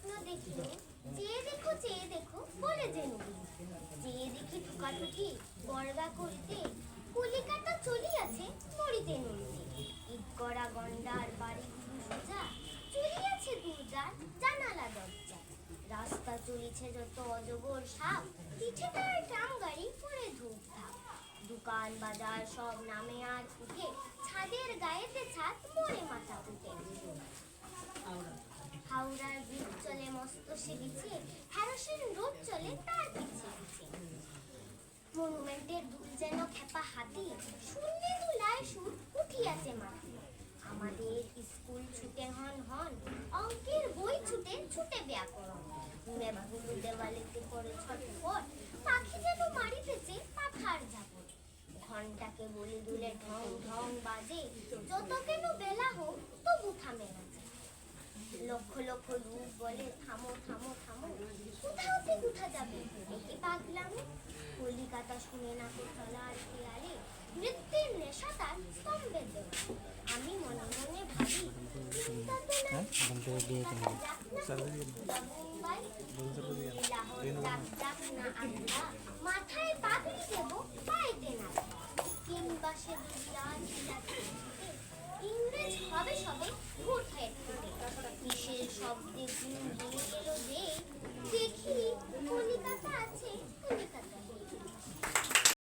স্বপ্ন দেখিনি, চেয়ে দেখো বলে যে নুড়ি। চেয়ে দেখি ঠুকাঠুকি গড়গা করিতে, কলিকাতা চলিয়াছে নড়িতে নড়িতে। ইট গড়া গন্ডার বাড়িগুলো সোজা, চলিয়াছে দুর্গার জানালা দরজা। রাস্তা চলিছে যত অজগর সাপ, পিঠে তার ট্রাম গাড়ি পড়ে ধূপধাপ। দোকান বাজার সব নামে আর উঠে, ছাদের গায়েতে ছাদ মরে মাথা উঠে। হাওড়ার ব্রিজ চলে মস্ত সে বিছে, হ্যারোসেন রোড চলে তার পিছে পিছে। মনুমেন্টের দুল যেন খেপা হাতি, শূন্যে দুলায় সুর উঠিয়াছে মাটি। আমাদের স্কুল ছুটে হন হন, অঙ্কের বই ছুটে ছুটে ব্যাকরণ। মেঘগুলো দেওয়ালেতে পড়ে ছটফট, পাখি যেন মারিতেছে পাখার ঝাপট। ঘন্টাকে বলে দুলে ঢং ঢং বাজে, যত কেন বেলা হোক তবু থামে না। লক্ষ লক্ষ লোক বলে থামো থামো থামো, কোথাওতে কোথা যাবে একে পাগলামো। কলিকাতা শুনে না তো চলার খেয়ালে, নৃত্যের নেশা তার স্তম্ভের দেওয়া। আমি মনে মনে ভাবি মাথায় পাগড়ি দেব পাইতে না, কিংবা সে ইংরেজ হবে সবে ভোট হয়ে কিসের শব্দে ঘুম ভেঙে গেল যে, দেখি কলিকাতা আছে কলিকাতা।